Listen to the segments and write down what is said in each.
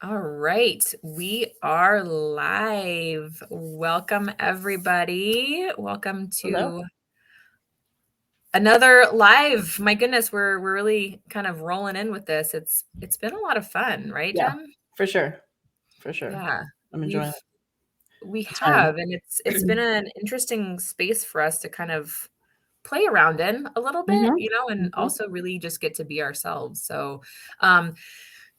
All right, we are live. Welcome, everybody. Welcome Hello. to another live. My goodness, we're really kind of rolling in with this. It's been a lot of fun, right, Yeah, Jen? for sure. For sure. Yeah, I'm enjoying we've it. we It's fun. have, and it's been an interesting space for us to kind of play around in a little bit, hmm and hmm also really just get to be ourselves. So, um,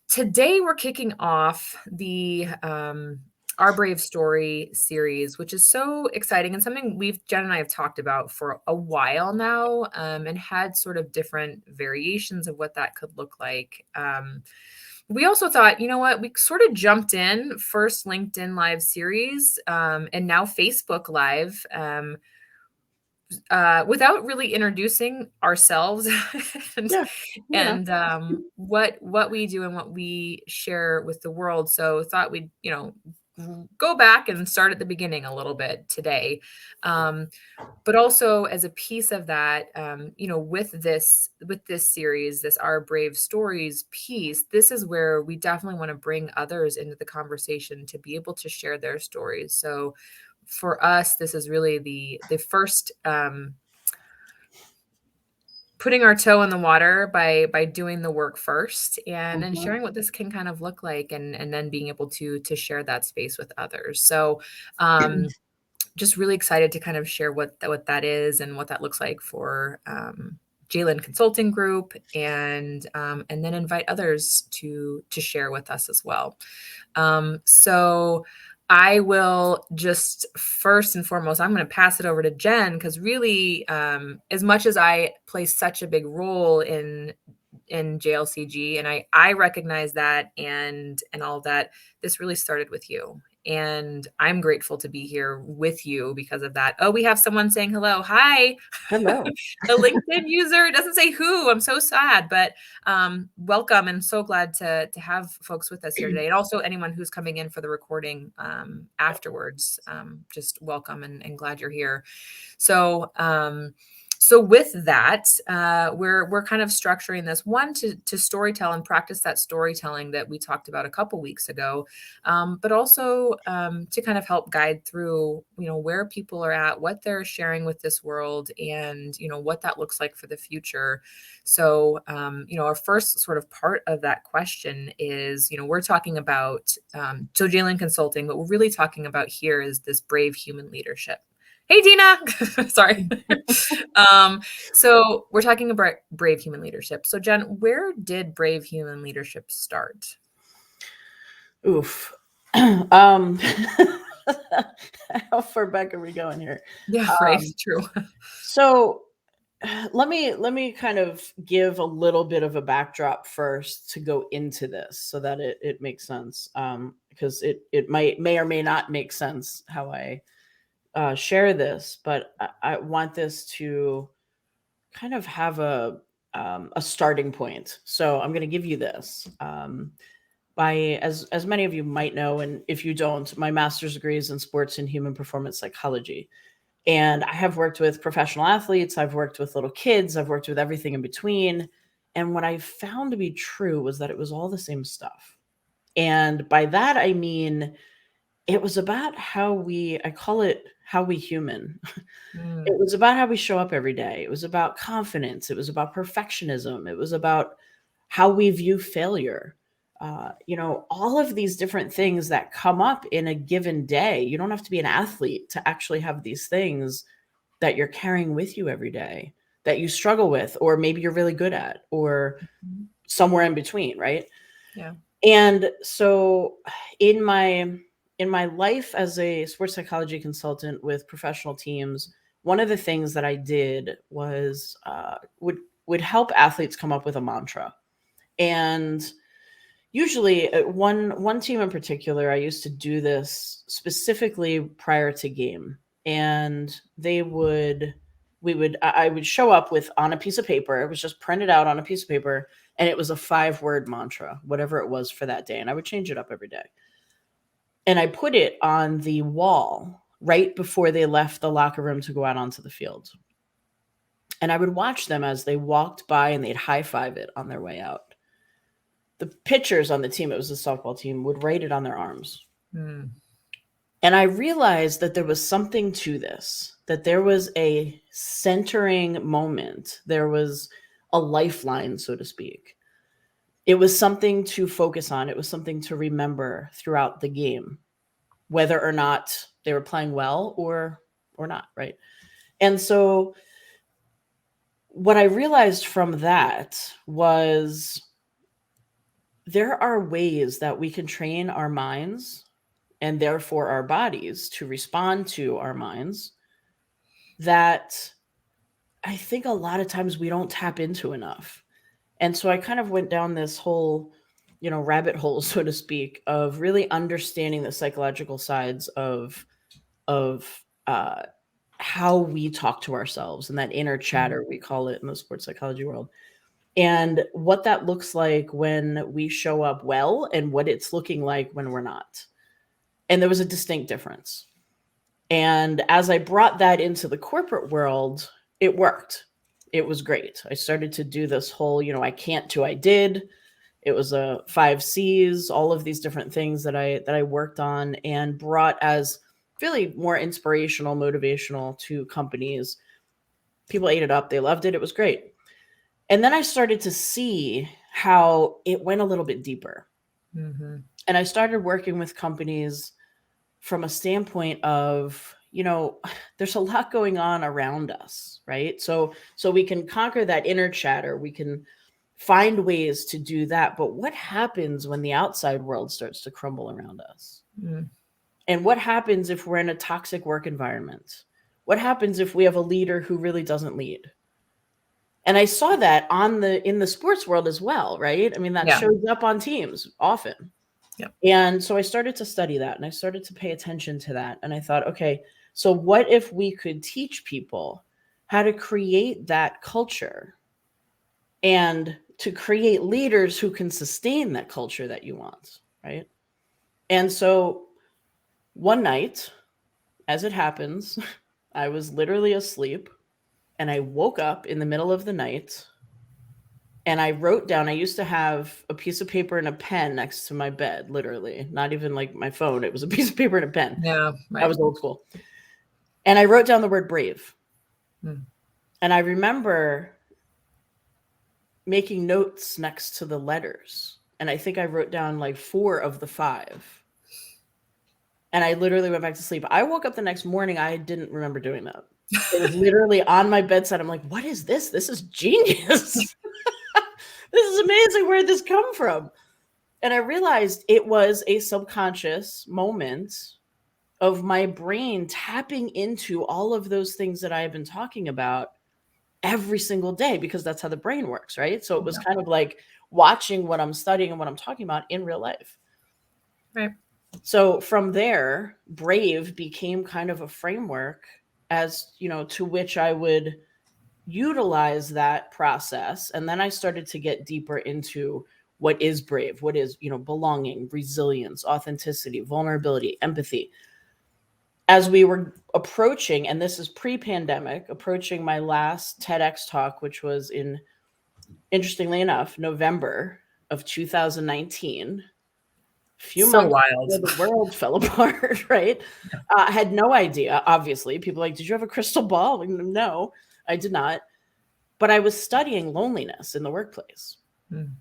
today we're kicking off the Our Brave Story series, which is so exciting and something Jen and I have talked about for a while now, and had sort of different variations of what that could look like. We also thought, you know what, we sort of jumped in first LinkedIn Live series, and now Facebook Live. Without really introducing ourselves and Yeah. what we do and what we share with the world. So thought we'd go back and start at the beginning a little bit today, um, but also as a piece of that, with this series, this Our Brave Stories piece, this is where we definitely want to bring others into the conversation to be able to share their stories. So for us, this is really the first putting our toe in the water by doing the work first and hmm sharing what this can kind of look like, and then being able to share that space with others. So just really excited to kind of share what that is and what that looks like for Jalen Consulting Group, and then invite others to share with us as well. So I will just first and foremost, I'm going to pass it over to Jen, because really, as much as I play such a big role in JLCG, and I recognize that, and all of that, this really started with you. And I'm grateful to be here with you because of that. Oh, we have someone saying hello. Hi. Hello. A LinkedIn user. It doesn't say who. I'm so sad, but welcome, and so glad to have folks with us here today. And also anyone who's coming in for the recording afterwards. Just welcome, and glad you're here. So so with that, we're kind of structuring this one to storytell and practice that storytelling that we talked about a couple weeks ago, but also to kind of help guide through, where people are at, what they're sharing with this world, and what that looks like for the future. So, our first sort of part of that question is, we're talking about so Jalen Consulting, but we're really talking about here is this brave human leadership. Hey, Dina. Sorry. So we're talking about brave human leadership. So Jen, where did brave human leadership start? Oof. How far back are we going here? Yeah, right. Um, True. so let me kind of give a little bit of a backdrop first to go into this so that it makes sense. Because it may or may not make sense how I share this, but I want this to kind of have a starting point. So I'm going to give you this. By as many of you might know, and if you don't, my master's degree is in sports and human performance psychology. And I have worked with professional athletes, I've worked with little kids, I've worked with everything in between. And what I found to be true was that it was all the same stuff. And by that I mean it was about I call it how we human. It Mm, was about how we show up every day. It was about confidence. It was about perfectionism. It was about how we view failure. All of these different things that come up in a given day. You don't have to be an athlete to actually have these things that you're carrying with you every day that you struggle with, or maybe you're really good at, or mhm. somewhere in between, right? Yeah. And so in my in my life as a sports psychology consultant with professional teams, one of the things that I did was would help athletes come up with a mantra. And usually one team in particular, I used to do this specifically prior to game. And they would we would I would show up with on a piece of paper. It was just printed out on a piece of paper, and it was a 5-word mantra, whatever it was for that day, and I would change it up every day. And I put it on the wall right before they left the locker room to go out onto the field. And I would watch them as they walked by and they'd high five it on their way out. the pitchers on the team, it was a softball team, would write it on their arms. Mm. And I realized that there was something to this, that there was a centering moment. There was a lifeline, so to speak. It was something to focus on. It was something to remember throughout the game, whether or not they were playing well or not, right? And so what I realized from that was there are ways that we can train our minds and therefore our bodies to respond to our minds that I think a lot of times we don't tap into enough. And so I kind of went down this whole, rabbit hole, so to speak, of really understanding the psychological sides of how we talk to ourselves and that inner chatter, we call it in the sports psychology world, and what that looks like when we show up well and what it's looking like when we're not. And there was a distinct difference. And as I brought that into the corporate world, it worked. It was great. I started to do this whole, I can't to I did. It was a 5 C's, all of these different things that I worked on and brought as really more inspirational, motivational to companies. People ate it up. They loved it. It was great. And then I started to see how it went a little bit deeper. Mm-hmm. And I started working with companies from a standpoint of, there's a lot going on around us, right? So we can conquer that inner chatter. We can find ways to do that. But what happens when the outside world starts to crumble around us? Mm. And what happens if we're in a toxic work environment? What happens if we have a leader who really doesn't lead? And I saw that in the sports world as well, right? I mean, that shows up on teams often. Yeah. And so I started to study that and I started to pay attention to that. And I thought, okay, so what if we could teach people how to create that culture and to create leaders who can sustain that culture that you want, right? And so one night, as it happens, I was literally asleep and I woke up in the middle of the night and I wrote down, I used to have a piece of paper and a pen next to my bed, literally, not even like my phone. It was a piece of paper and a pen. Yeah, right. I was old school. And I wrote down the word brave. Mm. And I remember making notes next to the letters. And I think I wrote down like 4 of the 5. And I literally went back to sleep. I woke up the next morning. I didn't remember doing that. It was literally on my bedside. I'm like, what is this? This is genius. This is amazing. Where did this come from? And I realized it was a subconscious moment of my brain tapping into all of those things that I have been talking about every single day, because that's how the brain works, right? So it was kind of like watching what I'm studying and what I'm talking about in real life. Right. So from there, B.R.A.V.E became kind of a framework as, to which I would utilize that process. And then I started to get deeper into what is brave, what is, belonging, resilience, authenticity, vulnerability, empathy. As we were approaching, and this is pre-pandemic, approaching my last TEDx talk, which was in, interestingly enough, November of 2019, few So months wild. before the world fell apart, right? I had no idea, obviously. People are like, did you have a crystal ball? Like, no, I did not. But I was studying loneliness in the workplace. Mm.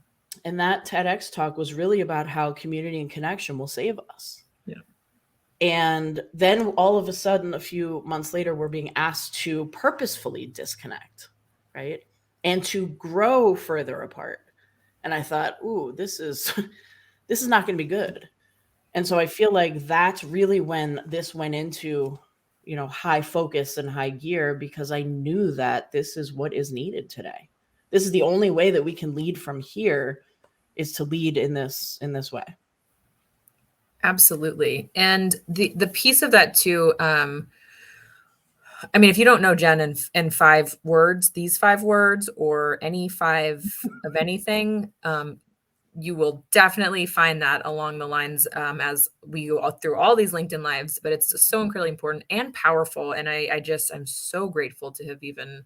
And that TEDx talk was really about how community and connection will save us. Yeah. And then all of a sudden, a few months later, we're being asked to purposefully disconnect, right? And to grow further apart. And I thought, ooh, this is not going to be good. And so I feel like that's really when this went into, high focus and high gear, because I knew that this is what is needed today. This is the only way that we can lead from here, is to lead in this way. Absolutely. And the piece of that too, I mean, if you don't know Jen in 5 words, these 5 words, or any 5 of anything, you will definitely find that along the lines as we go through all these LinkedIn lives. But it's so incredibly important and powerful. And I'm so grateful to have even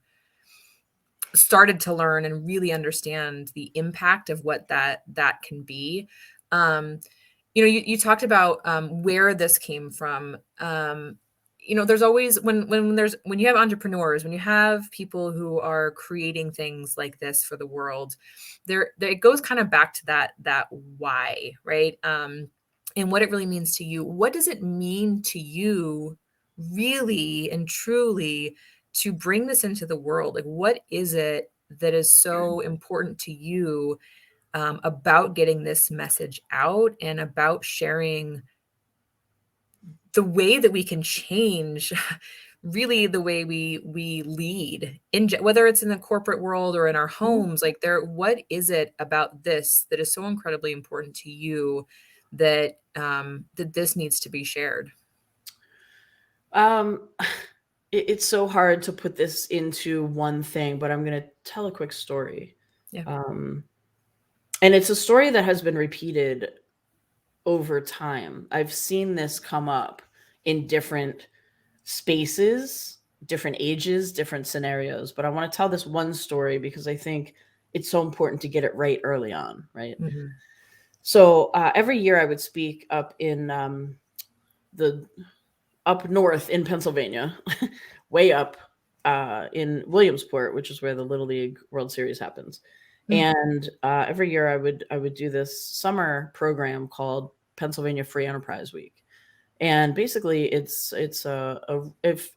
started to learn and really understand the impact of what that can be. Um, you talked about where this came from. There's always when you have entrepreneurs, when you have people who are creating things like this for the world, there it goes kind of back to that why, right? And what it really means to you. What does it mean to you, really and truly, to bring this into the world? Like, what is it that is so important to you about getting this message out and about sharing the way that we can change really the way we lead whether it's in the corporate world or in our homes. Like, what is it about this that is so incredibly important to you that that this needs to be shared? Um, it's so hard to put this into one thing, but I'm going to tell a quick story. Yeah. And it's a story that has been repeated over time. I've seen this come up in different spaces, different ages, different scenarios, but I want to tell this one story because I think it's so important to get it right early on, right? Mm-hmm. So every year I would speak up in the up north in Pennsylvania, way up in Williamsport, which is where the Little League World Series happens. And every year I would do this summer program called Pennsylvania Free Enterprise Week. And basically it's a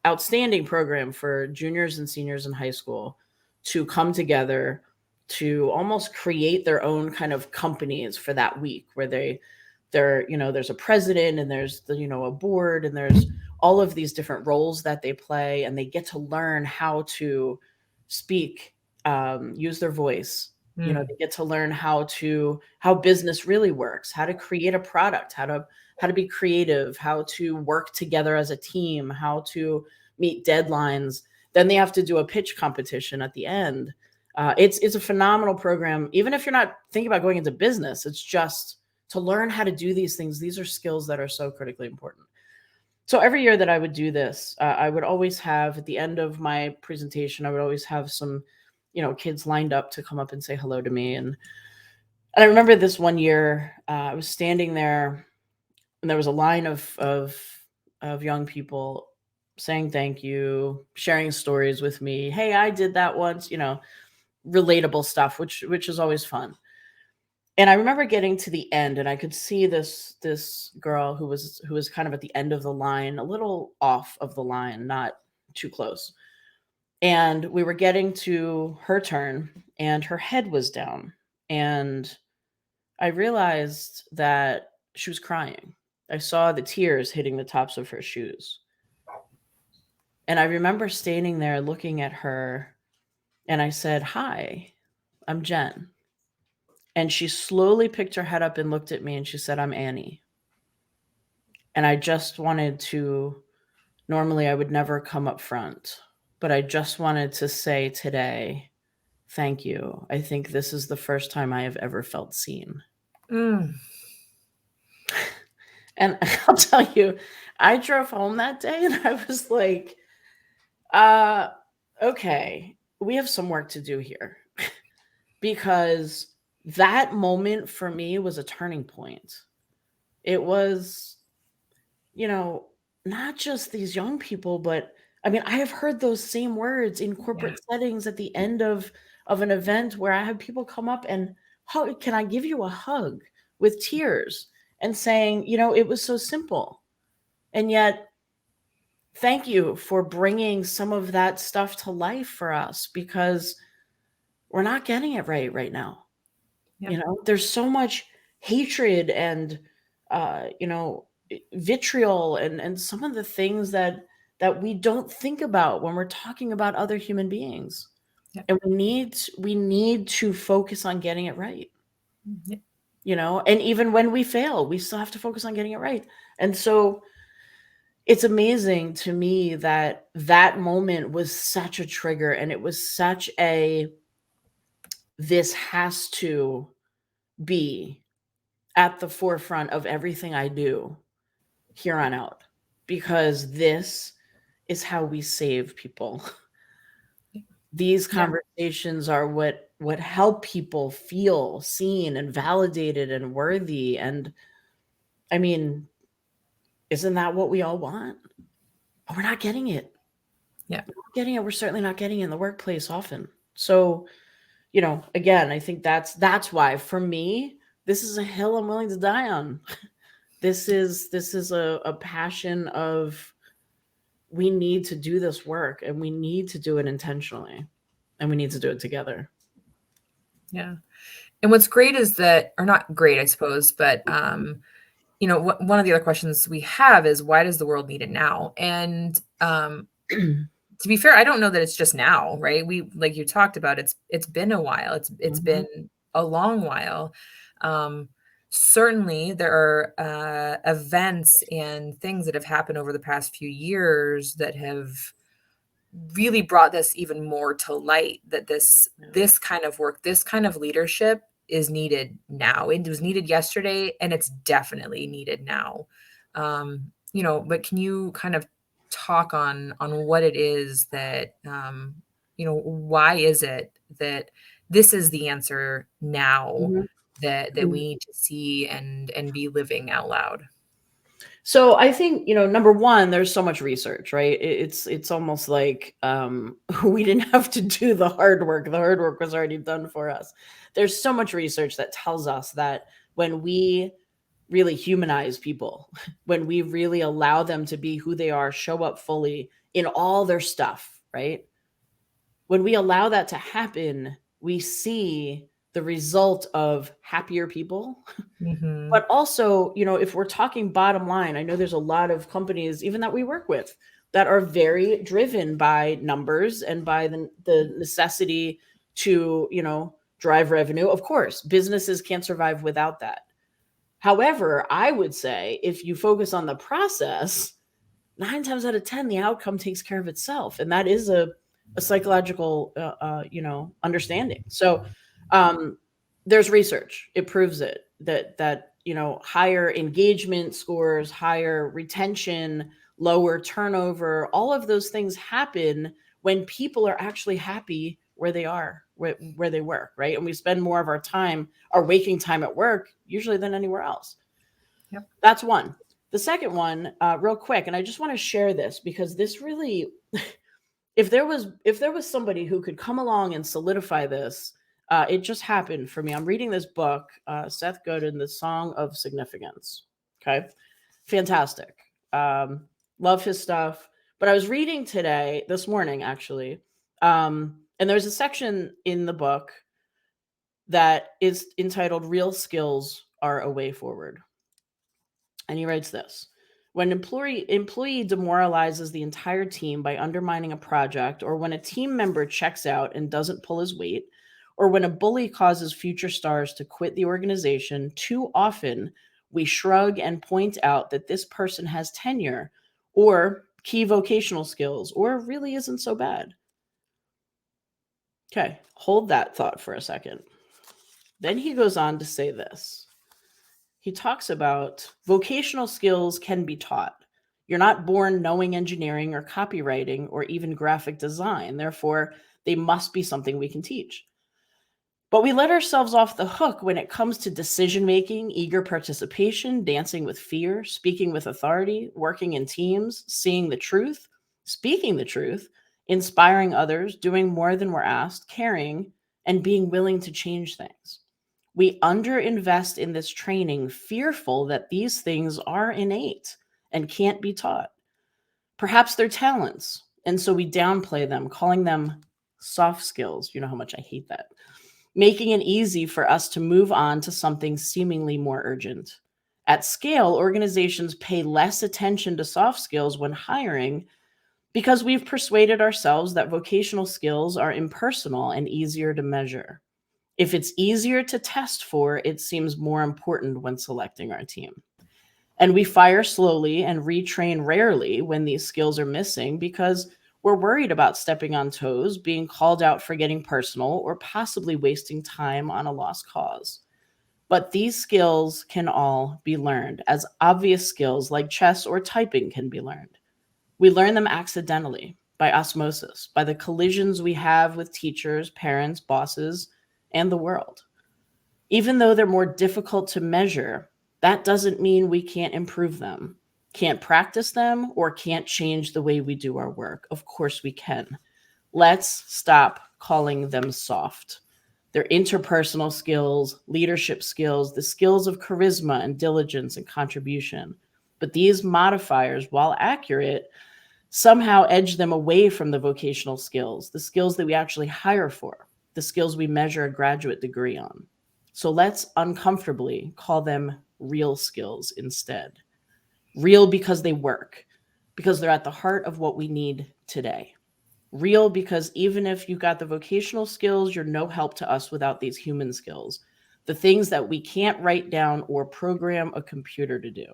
outstanding program for juniors and seniors in high school to come together to almost create their own kind of companies for that week, where there's a president and there's a board and there's all of these different roles that they play, and they get to learn how to speak, use their voice. They get to learn how business really works, how to create a product, how to be creative, how to work together as a team, how to meet deadlines. Then they have to do a pitch competition at the end. It's a phenomenal program. Even if you're not thinking about going into business, it's just to learn how to do these things. These are skills that are so critically important. So every year that I would do this, I would always have, at the end of my presentation, I would always have some, kids lined up to come up and say hello to me. And I remember this one year, I was standing there, and there was a line of young people saying thank you, sharing stories with me. Hey, I did that once, relatable stuff, which is always fun. And I remember getting to the end, and I could see this girl who was kind of at the end of the line, a little off of the line, not too close. And we were getting to her turn, and her head was down. And I realized that she was crying. I saw the tears hitting the tops of her shoes. And I remember standing there looking at her, and I said, "Hi, I'm Jen." And she slowly picked her head up and looked at me, and she said, "I'm Annie." And I just wanted to, normally I would never come up front, but I just wanted to say today, thank you. I think this is the first time I have ever felt seen. And I'll tell you, I drove home that day and I was like, okay, we have some work to do here. Because that moment for me was a turning point. It was, not just these young people, but I mean, I have heard those same words in corporate settings at the end of an event, where I have people come up and, can I give you a hug, with tears, and saying, it was so simple. And yet, thank you for bringing some of that stuff to life for us, because we're not getting it right now. Yeah. There's so much hatred and, vitriol and some of the things that we don't think about when we're talking about other human beings. Yeah. And we need to focus on getting it right. Yeah. And even when we fail, we still have to focus on getting it right. And so it's amazing to me that that moment was such a trigger, and it was such this has to be at the forefront of everything I do here on out, because this is how we save people. These Yeah. conversations are what help people feel seen and validated and worthy. And I mean, isn't that what we all want? But we're not getting it. Yeah. We're not getting it. We're certainly not getting it in the workplace often. So, again, I think that's why for me, this is a hill I'm willing to die on. This is a passion of, we need to do this work, and we need to do it intentionally, and we need to do it together. Yeah. And what's great is that, or not great, I suppose, but one of the other questions we have is, why does the world need it now? And to be fair, I don't know that it's just now, right? We, like you talked about, it's been a while. It's Mhm. been a long while. Um, Certainly, there are events and things that have happened over the past few years that have really brought this even more to light, that this kind of work, this kind of leadership is needed now. It was needed yesterday, and it's definitely needed now. But can you kind of talk on what it is that, why is it that this is the answer now, Mhm. that we need to see and be living out loud? So I think, number one, there's so much research, right? It's almost like we didn't have to do the hard work. The hard work was already done for us. There's so much research that tells us that when we really humanize people, when we really allow them to be who they are, show up fully in all their stuff, right? When we allow that to happen, we see the result of happier people. Hmm. But also, if we're talking bottom line, I know there's a lot of companies, even that we work with, that are very driven by numbers and by the necessity to, drive revenue. Of course, businesses can't survive without that. However, I would say if you focus on the process, 9 times out of 10, the outcome takes care of itself. And that is a psychological, understanding. So, um, there's research. It proves it that, higher engagement scores, higher retention, lower turnover, all of those things happen when people are actually happy where they are, where they work, right? And we spend more of our waking time at work, usually than anywhere else. Yep. That's one. The second one, real quick, and I just want to share this because this really, if there was somebody who could come along and solidify this, it just happened for me. I'm reading this book, Seth Godin, The Song of Significance. Okay, fantastic. Love his stuff. But I was reading this morning actually, and there's a section in the book that is entitled "Real Skills Are a Way Forward." And he writes this: when employee demoralizes the entire team by undermining a project, or when a team member checks out and doesn't pull his weight, or when a bully causes future stars to quit the organization, too often we shrug and point out that this person has tenure or key vocational skills or really isn't so bad. Okay, hold that thought for a second. Then he goes on to say this. He talks about vocational skills can be taught. You're not born knowing engineering or copywriting or even graphic design. Therefore, they must be something we can teach. But we let ourselves off the hook when it comes to decision making, eager participation, dancing with fear, speaking with authority, working in teams, seeing the truth, speaking the truth, inspiring others, doing more than we're asked, caring, and being willing to change things. We underinvest in this training, fearful that these things are innate and can't be taught. Perhaps they're talents, and so we downplay them, calling them soft skills. You know how much I hate that. Making it easy for us to move on to something seemingly more urgent. At scale, organizations pay less attention to soft skills when hiring because we've persuaded ourselves that vocational skills are impersonal and easier to measure. If it's easier to test for, it seems more important when selecting our team. And we fire slowly and retrain rarely when these skills are missing because we're worried about stepping on toes, being called out for getting personal, or possibly wasting time on a lost cause. But these skills can all be learned, as obvious skills like chess or typing can be learned. We learn them accidentally. by osmosis, by the collisions we have with teachers, parents, bosses, and the world. Even though they're more difficult to measure, that doesn't mean we can't improve them, can't practice them, or can't change the way we do our work. Of course we can. Let's stop calling them soft. They're interpersonal skills, leadership skills, the skills of charisma and diligence and contribution. But these modifiers, while accurate, somehow edge them away from the vocational skills, the skills that we actually hire for, the skills we measure a graduate degree on. So let's uncomfortably call them real skills instead. Real because they work, because they're at the heart of what we need today. Real because even if you got the vocational skills, you're no help to us without these human skills, the things that we can't write down or program a computer to do.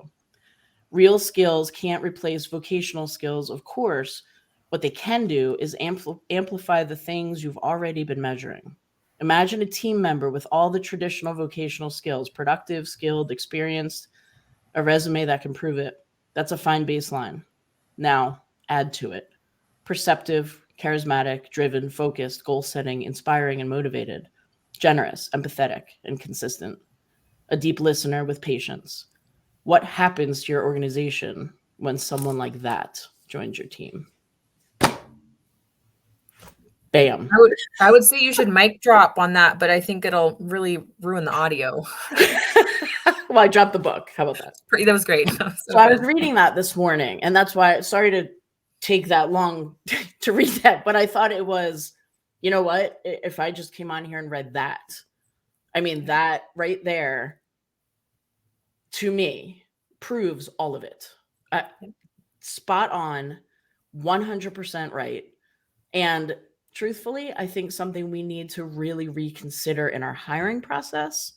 Real skills can't replace vocational skills, of course. What they can do is amplify the things you've already been measuring. Imagine a team member with all the traditional vocational skills, productive, skilled, experienced, a resume that can prove it. That's a fine baseline. Now, add to it. Perceptive, charismatic, driven, focused, goal-setting, inspiring, and motivated. Generous, empathetic, and consistent. A deep listener with patience. What happens to your organization when someone like that joins your team? Bam. I would say you should mic drop on that, but I think it'll really ruin the audio. Well, I dropped the book. How about that? That was great. So I was reading that this morning, and that's why, sorry to take that long to read that, but I thought it was, you know what? If I just came on here and read that, I mean, that right there, to me, proves all of it. Spot on, 100% right. And truthfully, I think something we need to really reconsider in our hiring process,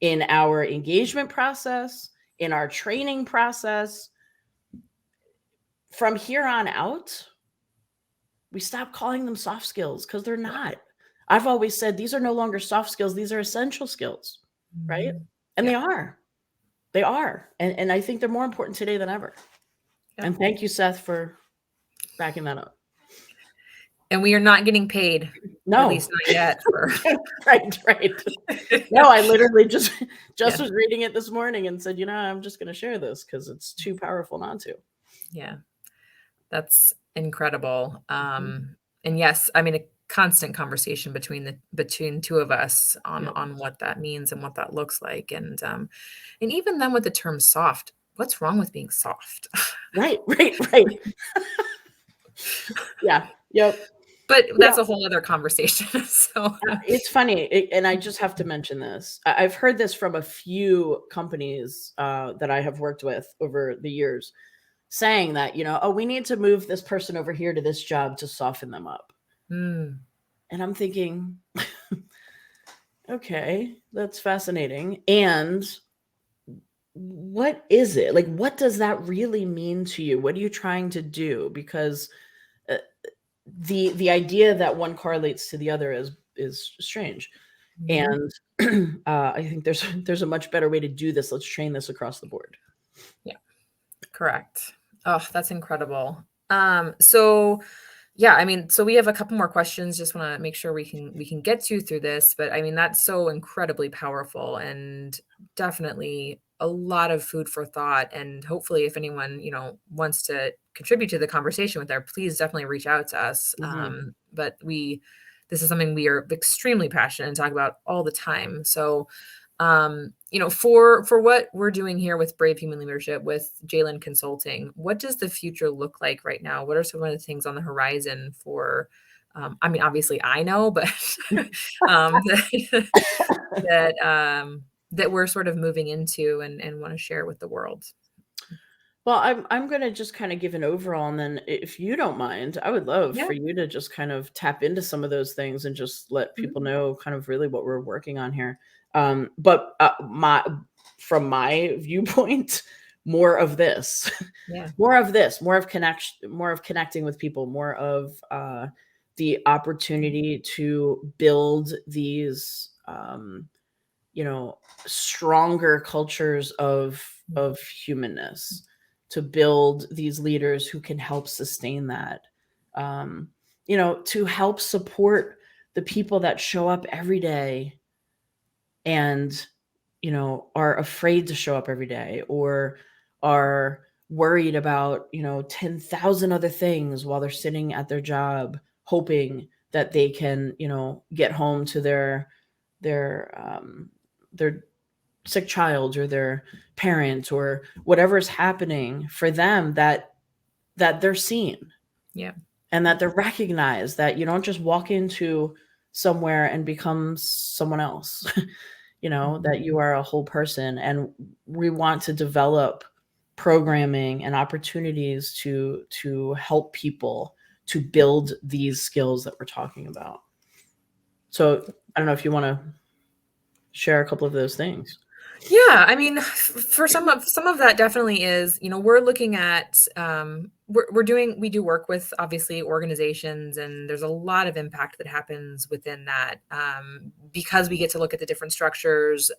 in our engagement process, in our training process. From here on out, we stop calling them soft skills because they're not. I've always said these are no longer soft skills. These are essential skills, right? And they are. They are. And I think they're more important today than ever. Yeah. And thank you, Seth, for backing that up. And we are not getting paid. No. At least not yet. Right. No, I literally just was reading it this morning and said, I'm just going to share this because it's too powerful not to. Yeah. That's incredible. And yes, I mean, a constant conversation between two of us on what that means and what that looks like. And even then with the term soft, what's wrong with being soft? Right. Yeah. Yep. But that's a whole other conversation. So it's funny. And I just have to mention this. I've heard this from a few companies that I have worked with over the years, saying that, we need to move this person over here to this job to soften them up. And I'm thinking, okay, that's fascinating. And what is it? Like, what does that really mean to you? What are you trying to do? Because the idea that one correlates to the other is strange. And I think there's a much better way to do this. Let's train this across the board. Yeah, correct. Oh, that's incredible. So yeah, I mean, so we have a couple more questions. Just want to make sure we can get through this. But I mean, that's so incredibly powerful and definitely a lot of food for thought. And hopefully if anyone, wants to contribute to the conversation with there, please definitely reach out to us. But this is something we are extremely passionate and talk about all the time. So for what we're doing here with B.R.A.V.E. Human Leadership, with JLN Consulting, what does the future look like right now? What are some of the things on the horizon for, I mean, obviously I know, but that we're sort of moving into and want to share with the world? Well, I'm going to just kind of give an overall, and then if you don't mind, I would love for you to just kind of tap into some of those things and just let people know kind of really what we're working on here. But from my viewpoint, more of this, more of connecting with people, more of the opportunity to build these, stronger cultures of humanness, to build these leaders who can help sustain that. To help support the people that show up every day and, are afraid to show up every day, or are worried about, 10,000 other things while they're sitting at their job, hoping that they can, get home to their sick child or their parent or whatever is happening for them, that they're seen. Yeah. And that they're recognized, that you don't just walk into somewhere and become someone else, that you are a whole person. And we want to develop programming and opportunities to help people to build these skills that we're talking about. So I don't know if you want to share a couple of those things. Yeah, I mean, for some of that definitely is, we're looking at, we do work with obviously organizations, and there's a lot of impact that happens within that, because we get to look at the different structures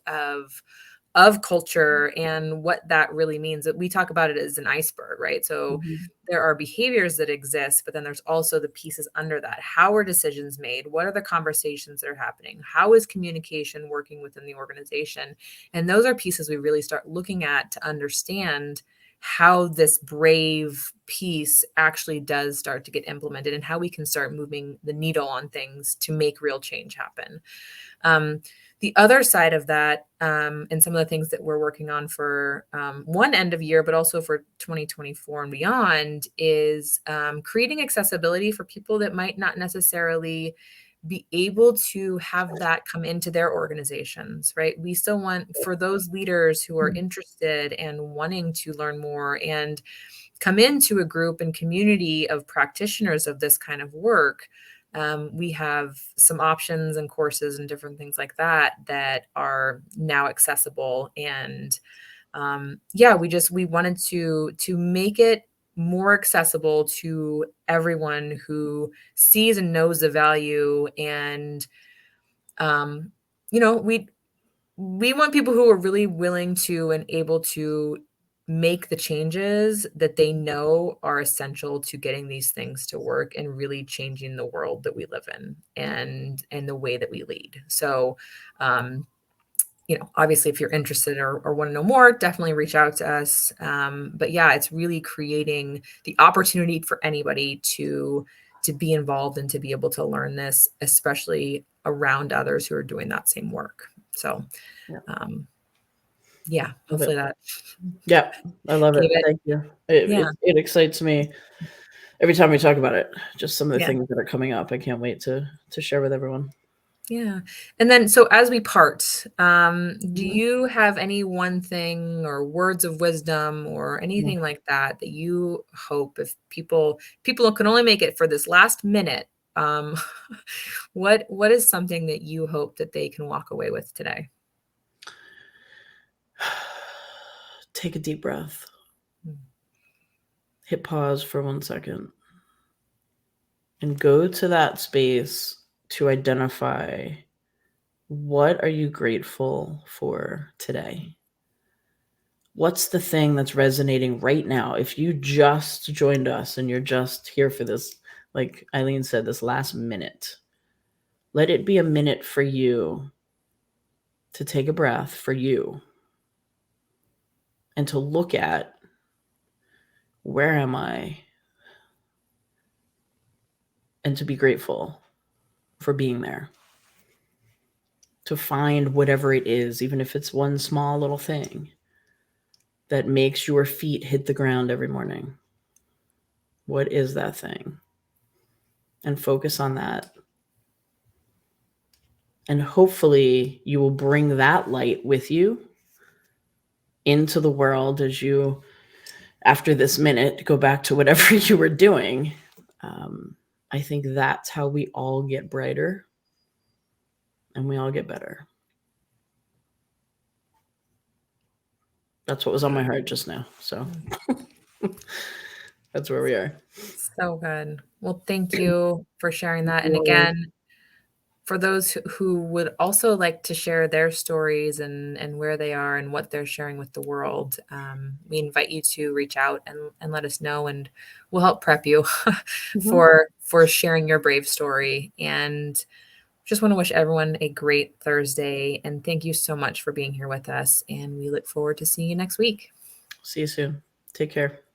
of culture and what that really means. That we talk about it as an iceberg, right? So there are behaviors that exist, but then there's also the pieces under that. How are decisions made? What are the conversations that are happening? How is communication working within the organization? And those are pieces we really start looking at to understand how this B.R.A.V.E piece actually does start to get implemented, and how we can start moving the needle on things to make real change happen. The other side of that, and some of the things that we're working on for one end of year, but also for 2024 and beyond, is creating accessibility for people that might not necessarily be able to have that come into their organizations, right? We still want, for those leaders who are interested and wanting to learn more and come into a group and community of practitioners of this kind of work, we have some options and courses and different things like that that are now accessible. And we wanted to make it more accessible to everyone who sees and knows the value. And we want people who are really willing to and able to make the changes that they know are essential to getting these things to work and really changing the world that we live in and the way that we lead. So, obviously, if you're interested or want to know more, definitely reach out to us. But yeah, it's really creating the opportunity for anybody to be involved and to be able to learn this, especially around others who are doing that same work. So, hopefully that. Yeah, I love it. Thank you. It excites me every time we talk about it. Just some of the things that are coming up. I can't wait to share with everyone. Yeah. And then, so as we part, do you have any one thing or words of wisdom or anything like that you hope, if people can only make it for this last minute, what is something that you hope that they can walk away with today? Take a deep breath. Hit pause for 1 second and go to that space to identify, what are you grateful for today? What's the thing that's resonating right now? If you just joined us and you're just here for this, like Eileen said, this last minute, let it be a minute for you to take a breath for you and to look at, where am I? And to be grateful for being there. To find whatever it is, even if it's one small little thing that makes your feet hit the ground every morning. What is that thing? And focus on that. And hopefully you will bring that light with you into the world as you, after this minute, go back to whatever you were doing. I think that's how we all get brighter and we all get better. That's what was on my heart just now. So that's where we are. So good. Well, thank you for sharing that. And again, for those who would also like to share their stories and where they are and what they're sharing with the world, we invite you to reach out and let us know, and we'll help prep you for sharing your brave story. And just want to wish everyone a great Thursday. And thank you so much for being here with us. And we look forward to seeing you next week. See you soon. Take care.